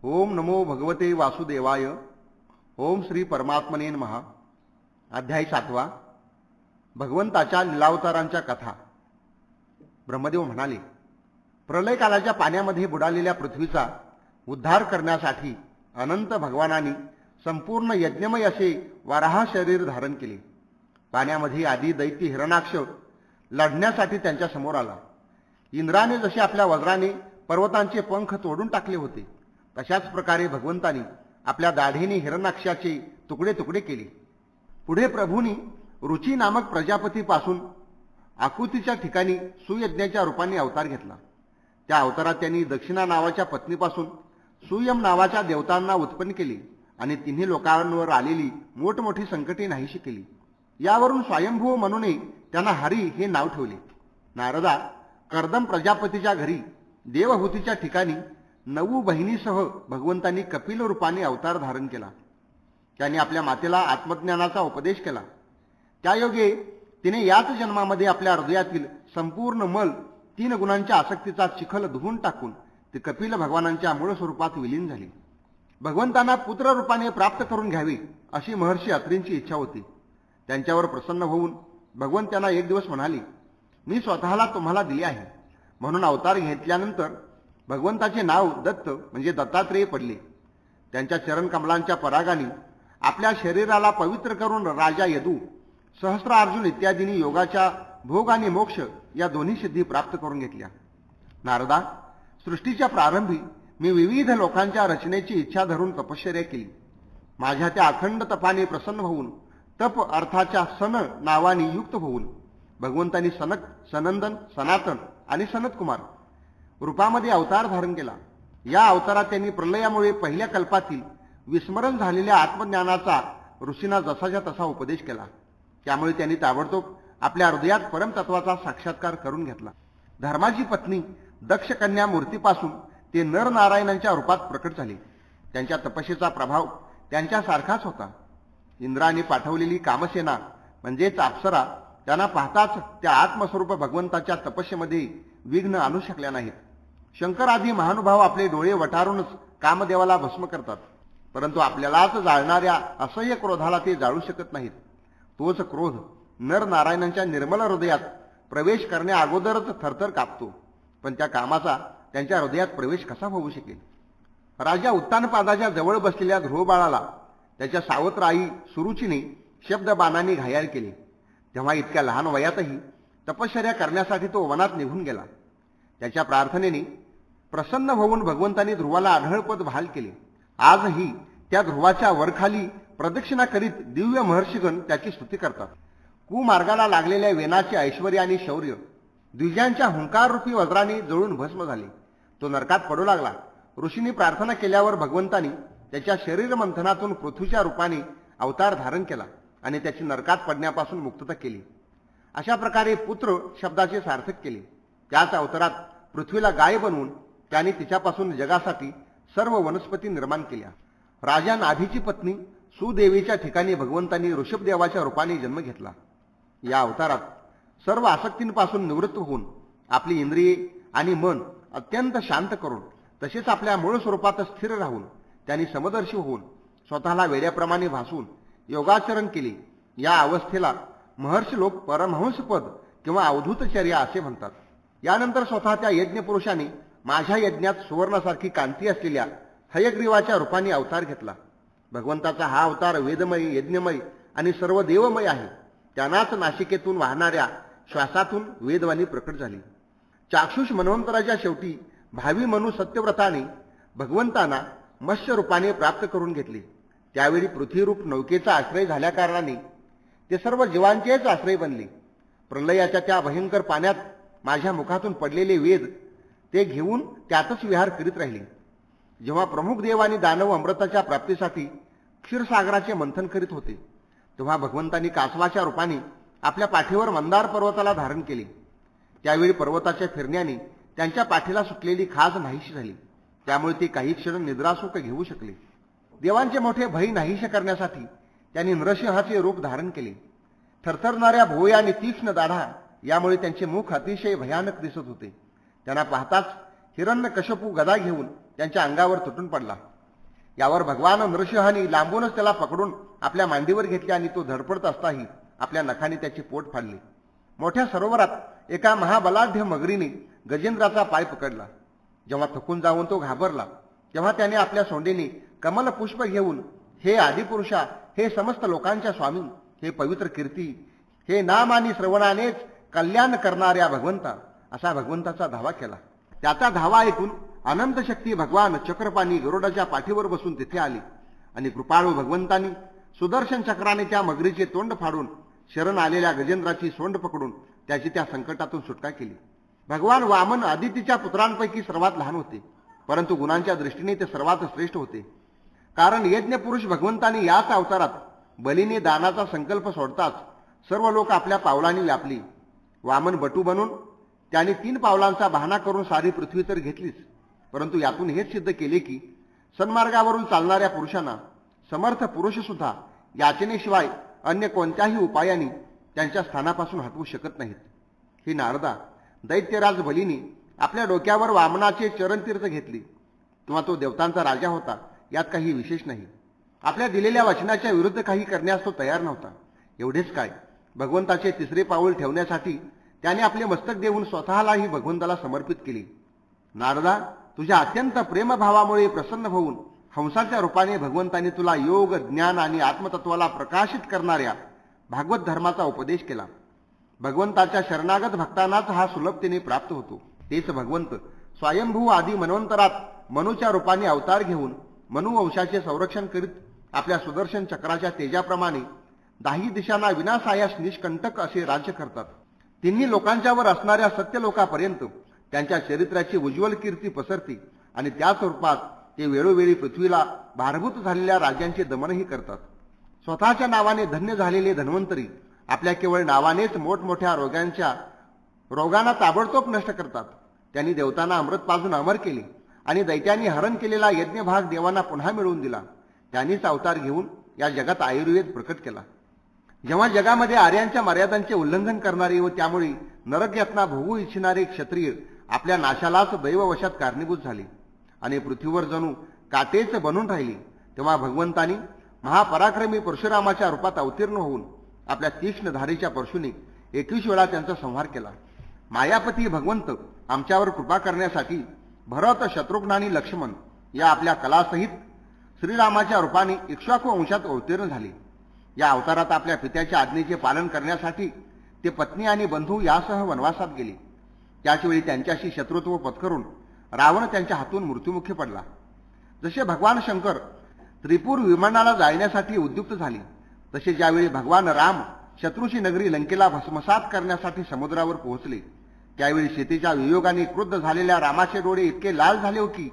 ओम नमो भगवते वासुदेवाय. ओम श्री परमात्मने नमः. अध्याय 7. भगवंताच्या लीलावतारांच्या कथा. ब्रह्मदेव म्हणाले, प्रलयकालाच्या पाण्यामध्ये बुडालेल्या पृथ्वीचा उद्धार करण्यासाठी अनंत भगवानांनी संपूर्ण यज्ञमय असे वराह शरीर धारण केले. पाण्यामध्ये आदी दैत्य हिरणाक्ष लढण्यासाठी त्यांच्या समोर आला. इंद्राने जसे आपल्या वज्राने पर्वतांचे पंख तोडून टाकले होते, तशाच प्रकारे भगवंतांनी आपल्या दाढीने हिरणाक्षाचे तुकडे तुकडे केले. पुढे प्रभूंनी रुची नामक प्रजापतीपासून आकृतीच्या ठिकाणी सुयज्ञाच्या रूपाने अवतार घेतला. त्या अवतारात त्यांनी दक्षिणा नावाच्या पत्नीपासून सुयम नावाच्या देवतांना उत्पन्न केले आणि तिन्ही लोकांवर आलेली मोठमोठी संकटे नाहीशी केली. यावरून स्वयंभू म्हणून त्यांना हरी हे नाव ठेवले. नारदा कर्दम प्रजापतीच्या घरी देवहूतीच्या ठिकाणी 9 बहिणीसह भगवंतांनी कपिल रूपाने अवतार धारण केला. त्यांनी आपल्या मातेला आत्मज्ञानाचा उपदेश केला. त्यायोगे तिने याच जन्मामध्ये आपल्या हृदयातील संपूर्ण मल 3 गुणांच्या आसक्तीचा चिखल धुवून टाकून ती कपिल भगवानांच्या मूळ स्वरूपात विलीन झाली. भगवंतांना पुत्र रूपाने प्राप्त करून घ्यावी अशी महर्षी अत्रींची इच्छा होती. त्यांच्यावर प्रसन्न होऊन भगवंत त्यांना एक दिवस म्हणाले, मी स्वतःला तुम्हाला दिले आहे. म्हणून अवतार घेतल्यानंतर भगवंताचे नाव दत्त म्हणजे दत्तात्रेय पडले. त्यांच्या चरणकमलांच्या परागाने आपल्या शरीराला पवित्र करून राजा यदू, सहस्त्रार्जुन इत्यादींनी योगाच्या भोग आणि मोक्ष या दोन्ही सिद्धी प्राप्त करून घेतल्या. नारदा, सृष्टीच्या प्रारंभी मी विविध लोकांच्या रचनेची इच्छा धरून तपश्चर्या केली. माझ्या त्या अखंड तपाने प्रसन्न होऊन तप अर्थाच्या सन नावाने युक्त होऊन भगवंतांनी सनक, सनंदन, सनातन आणि सनतकुमार रूपामध्ये अवतार धारण केला. या अवतारात त्यांनी प्रलयामुळे पहिल्या कल्पातील विस्मरण झालेल्या आत्मज्ञानाचा ऋषींना जसाच्या तसा उपदेश केला. त्यामुळे त्यांनी ताबडतोब आपल्या हृदयात परमतत्वाचा साक्षात्कार करून घेतला. धर्माची पत्नी दक्षकन्या मूर्तीपासून ते नरनारायणांच्या रूपात प्रकट झाले. त्यांच्या तपस्येचा प्रभाव त्यांच्यासारखाच होता. इंद्राने पाठवलेली कामसेना म्हणजेच अप्सरा त्यांना पाहताच त्या आत्मस्वरूप भगवंताच्या तपस्येमध्ये विघ्न आणू शकल्या नाहीत. शंकर आदी महानुभाव आपले डोळे वटारूनच कामदेवाला भस्म करतात, परंतु आपल्यालाच जाळणाऱ्या असह्य क्रोधाला ते जाळू शकत नाहीत. तोच क्रोध नरनारायणांच्या निर्मल हृदयात प्रवेश करण्या अगोदरच थरथर कापतो, पण त्या कामाचा त्यांच्या हृदयात प्रवेश कसा होऊ शकेल. राजा उत्तानपादाच्या जवळ बसलेल्या ध्रुवबाळाला त्याच्या सावत्र आई सुरुचीने शब्दबाणाने घायाळ केले. तेव्हा इतक्या लहान वयातही तपश्चर्या करण्यासाठी तो वनात निघून गेला. त्याच्या प्रार्थनेने प्रसन्न होऊन भगवंतांनी ध्रुवाला आढळपद बहाल केले. आजही त्या ध्रुवाच्या वरखाली प्रदक्षिणा करीत दिव्य महर्षीगण त्याची स्तुती करतात. कुमार्गाला लागलेल्या वेनाचे ऐश्वर्य आणि शौर्य द्विजांच्या हुंकाररूपी वज्राने जळून भस्म झाले. तो नरकात पडू लागला. ऋषींनी प्रार्थना केल्यावर भगवंतांनी त्याच्या शरीर मंथनातून पृथ्वीच्या रूपाने अवतार धारण केला आणि त्याची नरकात पडण्यापासून मुक्तता केली. अशा प्रकारे पुत्र शब्दाचे सार्थक केले. त्याच अवतारात पृथ्वीला गाय बनवून त्याने तिच्यापासून जगासाठी सर्व वनस्पती निर्माण केल्या. राजा नाभीची पत्नी सुदेवीच्या ठिकाणी भगवंतांनी ऋषभदेवाच्या रूपाने जन्म घेतला. या अवतारात सर्व आसक्तींपासून निवृत्त होऊन आपली इंद्रिये आणि मन अत्यंत शांत करून तसेच आपल्या मूळ स्वरूपात स्थिर राहून त्यांनी समदर्शी होऊन स्वतःला वेड्याप्रमाणे भासून योगाचरण केले. या अवस्थेला महर्षी लोक परमहंसपद किंवा अवधूतचर्या असे म्हणतात. यानंतर स्वतः त्या यज्ञपुरुषाने माझ्या यज्ञात सुवर्णासारखी कांती असलेल्या हयग्रीवाच्या रूपाने अवतार घेतला. भगवंताचा हा अवतार वेदमय, यज्ञमय आणि सर्व देवमय आहे. त्यांनाच नाशिकेतून वाहणाऱ्या श्वासातून वेदवाणी प्रकट झाली. चाक्षुष मनवंतराच्या शेवटी भावी मनु सत्यव्रताने भगवंतांना मत्स्य रूपाने प्राप्त करून घेतले. त्यावेळी पृथ्वीरूप नौकेचा आश्रय झाल्याकारणाने ते सर्व जीवांचेच आश्रय बनले. प्रलयाच्या त्या भयंकर पाण्यात माझ्या मुखातून पडलेले वेद ते घेऊन त्यातच विहार करीत राहिले. जेव्हा प्रमुख देव आणि दानव अमृताच्या प्राप्तीसाठी क्षीरसागराचे मंथन करीत होते, तेव्हा भगवंतांनी कासवाच्या रूपाने आपल्या पाठीवर मंदार पर्वताला धारण केले. त्यावेळी पर्वताच्या फिरण्याने त्यांच्या पाठीला सुटलेली खाज नाहीशी झाली. त्यामुळे ते काही क्षण निद्रासुख घेऊ शकले. देवांचे मोठे भय नाहीसे करण्यासाठी त्यांनी नरसिंहाचे रूप धारण केले. थरथरणाऱ्या भुवया आणि तीक्ष्ण दाढा यामुळे त्यांचे मुख अतिशय भयानक दिसत होते. त्यांना पाहताच हिरण्यकश्यपू गदा घेऊन त्यांच्या अंगावर तुटून पडला. यावर भगवान नरसिंहाने लांबूनच त्याला पकडून आपल्या मांडीवर घेतले आणि तो धडपडत असताही आपल्या नखाने त्याचे पोट फाडले. मोठ्या सरोवरात एका महाबलाढ्य मगरीने गजेंद्राचा पाय पकडला. जेव्हा थकून जाऊन तो घाबरला तेव्हा त्याने आपल्या सोंडेने कमल पुष्प घेऊन, हे आदिपुरुषा, हे समस्त लोकांच्या स्वामी, हे पवित्र कीर्ती, हे नाम आणि श्रवणानेच कल्याण करणाऱ्या भगवंता, असा भगवंताचा धावा केला. त्याचा धावा ऐकून अनंत शक्ती भगवान चक्रपाणी गरुडाच्या पाठीवर बसून तिथे आली आणि कृपाळू भगवंतांनी सुदर्शन चक्राने त्या मगरीचे तोंड फाडून शरण आलेल्या गजेंद्राची सोंड पकडून त्याची त्या संकटातून सुटका केली. भगवान वामन आदितीच्या पुत्रांपैकी सर्वात लहान होते, परंतु गुणांच्या दृष्टीने ते सर्वात श्रेष्ठ होते. कारण यज्ञपुरुष भगवंतांनी याच अवतारात बलीने दानाचा संकल्प सोडताच सर्व लोक आपल्या पावलांनी व्यापली. वामन बटू बनून त्याने 3 पावलांचा बहाणा करून सारी पृथ्वी तर घेतलीच, परंतु यातून हेच सिद्ध केले की सन्मार्गावरून चालणाऱ्या पुरुषांना समर्थ पुरुष सुद्धा याचनेशिवाय अन्य कोणत्याही उपायाने त्यांच्या स्थानापासून हटवू शकत नाहीत. ही नारदा, दैत्यराज बलीने आपल्या डोक्यावर वामनाचे चरणतीर्थ घेतली तेव्हा तो देवतांचा राजा होता, यात काही विशेष नाही. आपल्या दिलेल्या वचनाच्या विरुद्ध काही करण्यास तो तयार नव्हता. एवढेच काय, भगवंताचे 3रे पाऊल ठेवण्यासाठी त्याने आपले मस्तक देऊन स्वतःलाही भगवंताला समर्पित केले. नारदा, तुझ्या अत्यंत प्रेमभावामुळे प्रसन्न होऊन हंसाच्या रूपाने भगवंताने तुला योग, ज्ञान आणि आत्मतत्वाला प्रकाशित करणाऱ्या भागवत धर्माचा उपदेश केला. भगवंताच्या शरणागत भक्तांनाच हा सुलभतेने प्राप्त होतो. तेच भगवंत स्वयंभू आदी मनवंतरात मनूच्या रूपाने अवतार घेऊन मनुवंशाचे संरक्षण करीत आपल्या सुदर्शन चक्राच्या तेजाप्रमाणे 10 दिशांना विनासायास निष्कंटक असे राज्य करतात. तिन्ही लोकांच्यावर असणाऱ्या सत्यलोकापर्यंत त्यांच्या चरित्राची उज्ज्वल कीर्ती पसरते आणि त्याच रूपात ते वेळोवेळी पृथ्वीला भारभूत झालेल्या राज्यांचे दमनही करतात. स्वतःच्या नावाने धन्य झालेले धन्वंतरी आपल्या केवळ नावानेच मोठमोठ्या रोगांना ताबडतोब नष्ट करतात. त्यांनी देवतांना अमृत पाजून अमर केले आणि दैत्यांनी हरण केलेला यज्ञभाग देवांना पुन्हा मिळवून दिला. त्यांनीच अवतार घेऊन या जगात आयुर्वेद प्रकट केला. जेव्हा जगामध्ये आर्यांच्या मर्यादांचे उल्लंघन करणारे व त्यामुळे नरकयातना भोगू इच्छिणारे क्षत्रिय आपल्या नाशालाच दैववशात कारणीभूत झाले आणि पृथ्वीवर जणू काटेच बनून राहिले, तेव्हा भगवंतांनी महापराक्रमी परशुरामाच्या रूपात अवतीर्ण होऊन आपल्या तीक्ष्ण धारेच्या परशुने 21 वेळा त्यांचा संहार केला. मायापती भगवंत आमच्यावर कृपा करण्यासाठी भरत, शत्रुघ्न आणि लक्ष्मण या आपल्या कलासहित श्रीरामाच्या रूपाने इक्ष्वाकू वंशात अवतीर्ण झाले. या अवतारात आपल्या पित्याच्या आज्ञेचे पालन करण्यासाठी ते पत्नी आणि बंधू यासह वनवासात गेले. त्याचवेळी त्यांच्याशी शत्रुत्व पत्करून रावण त्यांच्या हातून मृत्युमुखी पडला. जसे भगवान शंकर त्रिपूर विमानाला जाळण्यासाठी उद्युक्त झाले, तसे ज्यावेळी भगवान राम शत्रूची नगरी लंकेला भस्मसात करण्यासाठी समुद्रावर पोहोचले, त्यावेळी सीतेच्या वियोगाने क्रुद्ध झालेल्या रामाचे डोळे इतके लाल झाले हो की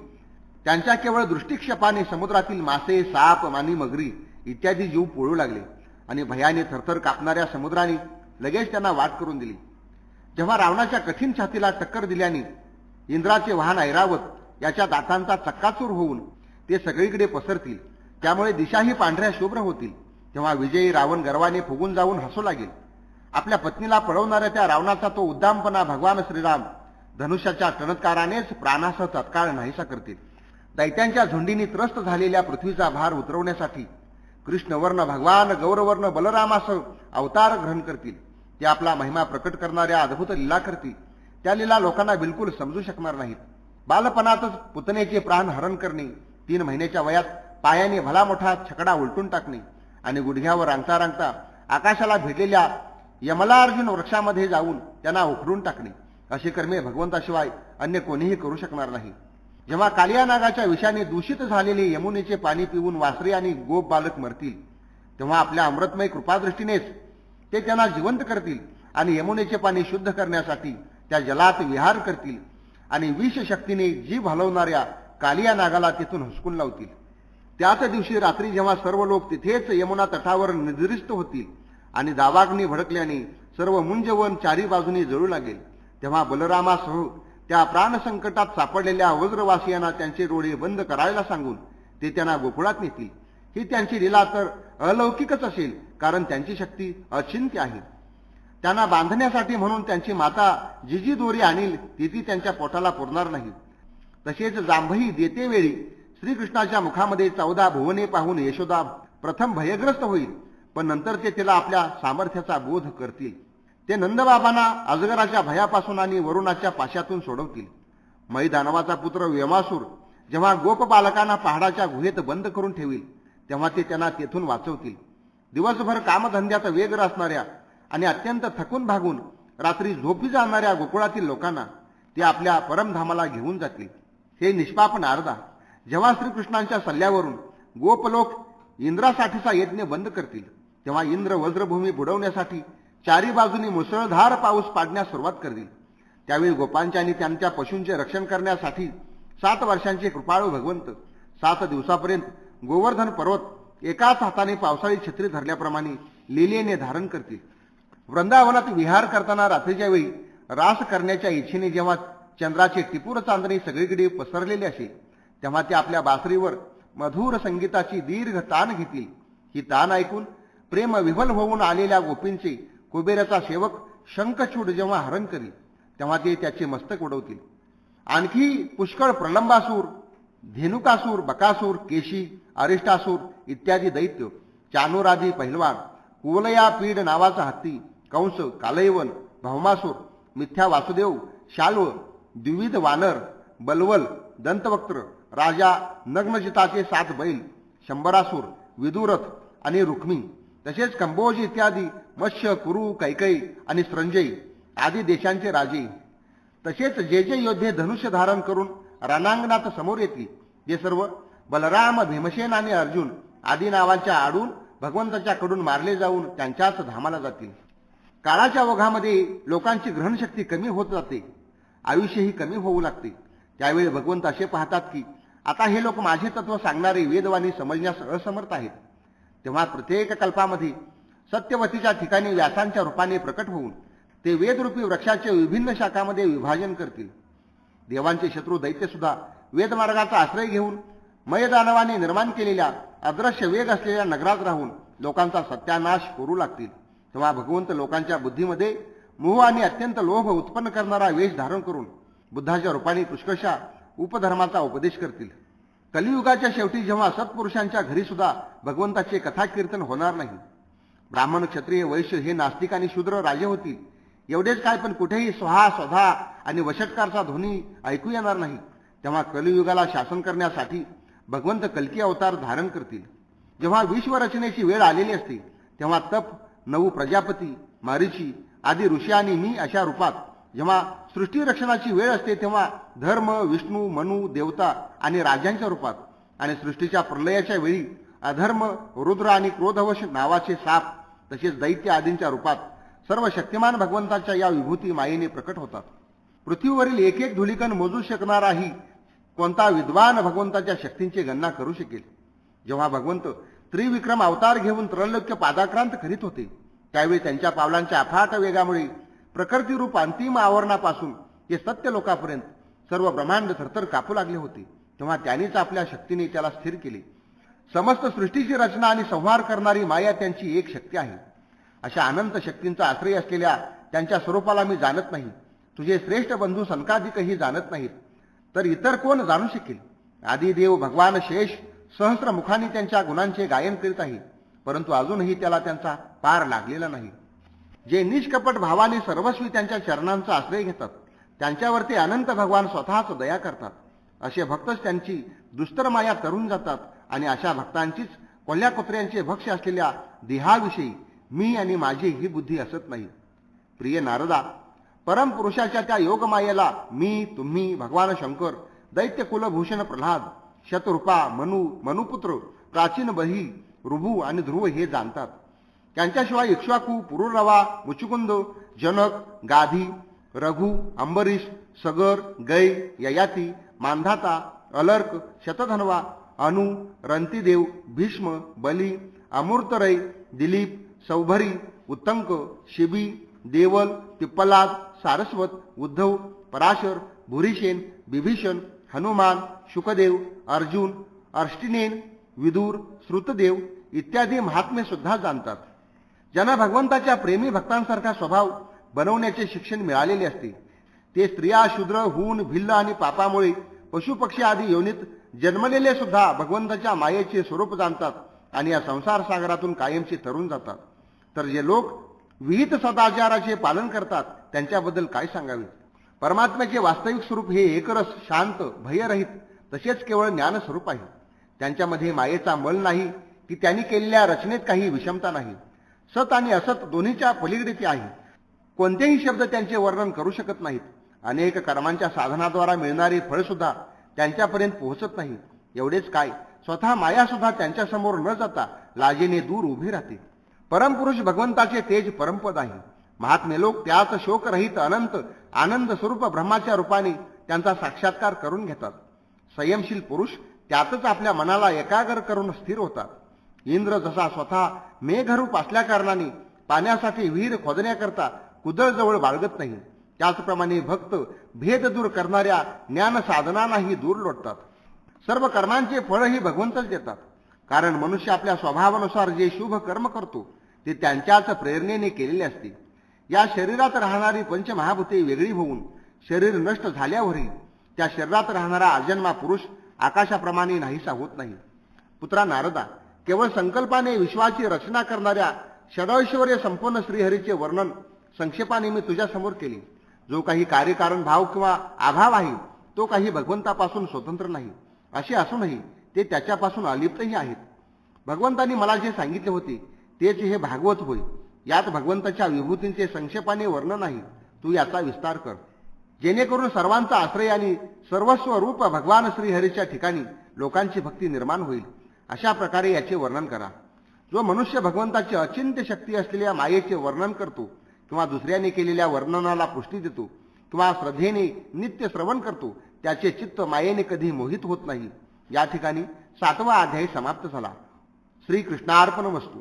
त्यांच्या केवळ दृष्टिक्षेपाने समुद्रातील मासे, साप आणि मगरी इत्यादी जीव पोळू लागले आणि भयाने थरथर कापणाऱ्या समुद्राने लगेच त्यांना वाट करून दिली. जेव्हा रावणाच्या कठीण छातीला टक्कर दिल्याने इंद्राचे वाहन ऐरावत याच्या दातांचा चक्काचूर होऊन ते सगळीकडे पसरतील, त्यामुळे दिशाही पांढऱ्या शुभ्र होतील, तेव्हा विजयी रावण गर्वाने फुगून जाऊन हसू लागेल. आपल्या पत्नीला पळवणाऱ्या त्या रावणाचा तो उद्दामपणा भगवान श्रीराम धनुष्याच्या टणत्कारानेच प्राणासह तत्काळ नाहीसा करतील. दैत्यांच्या झुंडीने त्रस्त झालेल्या पृथ्वीचा भार उतरवण्यासाठी कृष्णवर्ण भगवान गौरवर्ण बलरामासह अवतार ग्रहण करतील. ते आपला महिमा प्रकट करणाऱ्या अद्भुत लीला करतील. त्या लीला लोकांना बिलकुल समजू शकणार नाहीत. बालपणातच पुतनेचे प्राण हरण करणे, 3 महिन्याच्या वयात पायाने भला मोठा छकडा उलटून टाकणे आणि गुडघ्यावर रांगता रांगता आकाशाला भिडलेल्या यमलार्जुन वृक्षामध्ये जाऊन त्यांना उखडून टाकणे, अशी कर्मे भगवंताशिवाय अन्य कोणीही करू शकणार नाही. जेव्हा कालिया नागाच्या विषाने दूषित झालेले यमुनेचे पाणी पिऊन वासरे आणि गोप बालक मरतील, तेव्हा आपल्या अमृतमय कृपादृष्टीनेच ते त्यांना जिवंत करतील आणि यमुनेचे पाणी शुद्ध करण्यासाठी त्या जलात विहार करतील आणि विष शक्तीने जीव हलवणाऱ्या कालिया नागाला तिथून हुसकून लावतील. त्याच दिवशी रात्री जेव्हा सर्व लोक तिथेच यमुना तटावर निद्रिस्त होतील आणि दावाग्नी भडकल्याने सर्व मुंजवन 4 बाजूनी जळू लागेल, तेव्हा बलरामासह त्या प्राणसंकटात सापडलेल्या वज्रवासियांना त्यांचे डोळे बंद करायला सांगून ते त्यांना गोकुळात नेतील. ही त्यांची लीला तर अलौकिकच असेल, कारण त्यांची शक्ती अचिंत्य आहे. त्यांना बांधण्यासाठी म्हणून त्यांची माता जी जी दोरी आणील ती ती त्यांच्या पोटाला पुरणार नाही. तसेच जांभई देते वेळी श्रीकृष्णाच्या मुखामध्ये 14 भुवने पाहून यशोदा प्रथम भयग्रस्त होईल, पण नंतर ते तिला आपल्या सामर्थ्याचा बोध करतील. ते नंदबाबांना अजगराच्या भयापासून आणि वरुणाच्या पाशातून सोडवतील. मैदानवाचा पुत्र व्यमासूर जेव्हा गोपबालकांना पहाडाच्या गुहेत बंद करून ठेवील, तेव्हा ते त्यांना तेथून वाचवतील. दिवसभर कामधंद्यात व्यग्र असणाऱ्या आणि अत्यंत थकून भागून रात्री झोपी जाणाऱ्या गोकुळातील लोकांना ते आपल्या परमधामाला घेऊन जातील. हे निष्पाप नारदा, जेव्हा श्रीकृष्णांच्या सल्ल्यावरून गोपलोक इंद्रासाठीचा यज्ञ बंद करतील, तेव्हा इंद्र वज्रभूमी बुडवण्यासाठी चारी बाजूनी मुसळधार पाऊस पाडण्यास सुरुवात करतील. त्यावेळी गोपांच्या आणि त्यांच्या पशूंचे रक्षण करण्यासाठी 7 वर्षांचे कृपाळू भगवंत 7 दिवसापर्यंत गोवर्धन पर्वत एकाच हाताने पावसाळी छत्री धरल्याप्रमाणे लिलेने धारण करतील. वृंदावनात विहार करताना रात्रीच्या वेळी रास करण्याच्या इच्छेने जेव्हा चंद्राचे टिपूर चांदणे सगळीकडे पसरलेले असेल, तेव्हा ते आपल्या बासरीवर मधुर संगीताची दीर्घ तान घेतील. ही तान ऐकून प्रेम विफल होऊन आलेल्या गोपींचे कुबेराचा सेवक शंखचूड जेव्हा हरण करील, तेव्हा ते त्याचे मस्तक उडवतील. आणखी पुष्कळ प्रलंबासूर, धेनुकासूर, बकासूर, केशी, अरिष्टासूर इत्यादी दैत्य, चानूरादी पहिलवान, कुवलया पीड नावाचा हत्ती, कंस, कालयवन, भौमासूर, मिथ्या वासुदेव, शाल्व, द्विविध वानर, बलवल, दंतवक्त्र, राजा नग्नजिताचे 7 बैल, शंभरासूर, विदुरथ आणि रुक्मी, तसेच कंबोज इत्यादी मत्स्य, कुरु, कैकई आणि संजय आदी देशांचे राजे, तसेच जे योद्धे धनुष्य धारण करून रणांगणात समोर येतील, ते सर्व बलराम, भीमसेन आणि अर्जुन आदी नावांच्या आडून भगवंताच्याकडून मारले जाऊन त्यांच्याच धामाला जातील. काळाच्या ओघामध्ये लोकांची ग्रहणशक्ती कमी होत जाते, आयुष्यही कमी होऊ लागते. त्यावेळी भगवंत असे पाहतात की आता हे लोक माझे तत्व सांगणारे वेदवाणी समजण्यास असमर्थ आहेत. तेव्हा प्रत्येक कल्पामध्ये सत्यवतीच्या ठिकाणी व्यासांच्या रूपाने प्रकट होऊन ते वेदरूपी वृक्षाचे विभिन्न शाखांमध्ये विभाजन करतील. देवांचे शत्रू दैत्य सुद्धा वेदमार्गाचा आश्रय घेऊन मयदानवाने निर्माण केलेल्या अदृश्य वेग असलेल्या नगरात राहून लोकांचा सत्यानाश करू लागतील. तेव्हा भगवंत लोकांच्या बुद्धीमध्ये मोह आणि अत्यंत लोभ उत्पन्न करणारा वेश धारण करून बुद्धाच्या रूपाने पुष्कळशा उपधर्माचा उपदेश करतील. कलियुगाच्या शेवटी जेव्हा सत्पुरुषांच्या घरी सुद्धा भगवंताचे कथा कीर्तन होणार नाही, ब्राह्मण, क्षत्रिय, वैश्य हे नास्तिक आणि शूद्र राजे होतील. एवढेच काय, पण कुठेही स्वहा, स्वधा आणि वषटकारचा ध्वनी ऐकू येणार नाही. तेव्हा कलियुगाला शासन करण्यासाठी भगवंत कल्की अवतार धारण करतील. जेव्हा विश्वरचनेची वेळ आलेली असते, तेव्हा तप, 9 प्रजापती, मारीची आदी ऋषी आणि मी अशा रूपात, जेव्हा सृष्टी रक्षणाची वेळ असते तेव्हा धर्म, विष्णू, मनु, देवता आणि राजांच्या रूपात, आणि सृष्टीच्या प्रलयाच्या वेळी अधर्म, रुद्र आणि क्रोधवश नावाचे साप, तसेच दैत्य आदींच्या रूपात सर्व शक्तिमान भगवंताच्या या विभूती मायेने प्रकट होतात. पृथ्वीवरील एक एक धुलिकण मोजू शकणाराही कोणता विद्वान भगवंताच्या शक्तींची गणना करू शकेल. जेव्हा भगवंत त्रिविक्रम अवतार घेऊन त्रैलोक्य पादाक्रांत करीत होते, त्यावेळी त्यांच्या पावलांच्या अफाट वेगामुळे प्रकृतीरूप अंतिम आवरणापासून ते सत्य लोकापर्यंत सर्व ब्रह्मांड थरथर कापू लागले होते. तेव्हा त्यांनीच आपल्या शक्तीने त्याला स्थिर केले. समस्त सृष्टीची रचना आणि संहार करणारी माया त्यांची एक शक्ती आहे. अशा अनंत शक्तींचा आश्रय असलेल्या त्यांच्या स्वरूपाला मी जाणत नाही. तुझे श्रेष्ठ बंधू सनकादिकही जाणत नाहीत, तर इतर कोण जाणू शकेल. आदिदेव भगवान शेष सहस्र मुखांनी त्यांच्या गुणांचे गायन करीत आहे, परंतु अजूनही त्याला त्यांचा पार लागलेला नाही. जे निष्कपट भावाने सर्वस्वी त्यांच्या चरणांचा आश्रय घेतात, त्यांच्यावरती अनंत भगवान स्वतःच दया करतात. असे भक्तच त्यांची दुस्तर माया तरून जातात, आणि अशा भक्तांचीच कोल्ह्या कुत्र्यांचे भक्ष्य असलेल्या देहाविषयी मी आणि माझी ही बुद्धी असत नाही. प्रिय नारदा, परमपुरुषाच्या त्या योगमायेला मी, तुम्ही, भगवान शंकर, दैत्य कुलभूषण प्रल्हाद, शतरूपा, मनुपुत्र, प्राचीन बही, ऋभू आणि ध्रुव हे जाणतात. त्यांच्याशिवाय इक्ष्वाकू, पुरुरवा, मुचुकुंद, जनक, गाधी, रघु, अंबरीश, सगर, गै, ययाती, मांधाता, अलर्क, शतधन्वा, अनु, रंतिदेव, भीष्म, बली, अमूर्तरय, दिलीप, सौभरी, उत्तंक, शिबी, देवल, पिप्पलाद, सारस्वत, उद्धव, पराशर, भूरिसेन, बिभीषण, हनुमान, शुकदेव, अर्जुन, अर्ष्टिनेन, विदूर, श्रुतदेव इत्यादी महात्मे सुद्धा जाणतात. ज्यांना भगवंताच्या प्रेमी भक्तांसारखा स्वभाव बनवण्याचे शिक्षण मिळालेले असते, ते स्त्रिया, शूद्र, हून, भिल्ल आणि पापामुळे पशुपक्षी आदी योनीत जन्मलेले सुद्धा भगवंताच्या मायेचे स्वरूप जाणतात आणि या संसार सागरातून कायमचे तरुण जातात. तर जे लोक विहित सदाचाराचे पालन करतात त्यांच्याबद्दल काय सांगावे. परमात्म्याचे वास्तविक स्वरूप हे एकरस, शांत, भयरहित तसेच केवळ ज्ञानस्वरूप आहे. त्यांच्यामध्ये मायेचा मल नाही की त्यांनी केलेल्या रचनेत काही विषमता नाही. सत आणि असत दोन्हीच्या पलीकडे ते आहे. कोणतेही शब्द त्यांचे वर्णन करू शकत नाहीत. अनेक कर्मांच्या साधनाद्वारा मिळणारे फळसुद्धा त्यांच्यापर्यंत पोहोचत नाही. एवढेच काय, स्वतः मायासुद्धा त्यांच्यासमोर न जाता लाजेने दूर उभी राहते. परमपुरुष भगवंताचे तेज परमपद आहे. महात्मे लोक त्याच शोकरहित अनंत आनंद स्वरूप ब्रह्माच्या रूपाने त्यांचा साक्षात्कार करून घेतात. संयमशील पुरुष त्यातच आपल्या मनाला एकाग्र करून स्थिर होतात. इंद्र जसा स्वतः मेघरूप असल्याकारणाने पाण्यासाठी विहीर खोदण्याकरता कुदळजवळ बाळगत नाही, त्याचप्रमाणे भक्त भेद दूर करणाऱ्या ज्ञान साधनांनाही दूर लोटतात. सर्व कर्मांचे फळही भगवंतच देतात. कारण मनुष्य आपल्या स्वभावानुसार जे शुभ कर्म करतो ते त्यांच्याच प्रेरणेने केलेले असते. या शरीरात राहणारी पंचमहाभूते वेगळी होऊन शरीर नष्ट झाल्यावरही त्या शरीरात राहणारा अजन्मा पुरुष आकाशाप्रमाणे नाहीसा होत नाही. पुत्रा नारदा, केवळ संकल्पाने विश्वाची रचना करणाऱ्या षडैश्वर्य संपन्न श्रीहरीचे वर्णन संक्षेपाने मी तुझ्या समोर केले. जो काही कार्यकारण भाव किंवा अभाव आहे तो काही भगवंतापासून स्वतंत्र नाही. असे असूनही ते त्याच्यापासून अलिप्तही आहेत. भगवंतांनी मला जे सांगितले होते तेच हे भागवत होय. यात भगवंताच्या विभूतींचे संक्षेपाने वर्णन आहे. तू याचा विस्तार कर, जेणेकरून सर्वांचा आश्रय आणि सर्वस्व रूप भगवान श्रीहरीच्या ठिकाणी लोकांची भक्ती निर्माण होईल. अशा प्रकारे याचे वर्णन करा. जो मनुष्य भगवंताची अचिंत्य शक्ती असलेल्या मायेचे वर्णन करतो किंवा दुसऱ्याने केलेल्या वर्णनाला पुष्टी देतो किंवा श्रद्धेने नित्य श्रवण करतो त्याचे चित्त मायेने कधी मोहित होत नाही. या ठिकाणी 7वा अध्याय समाप्त झाला. श्रीकृष्णार्पण वस्तू.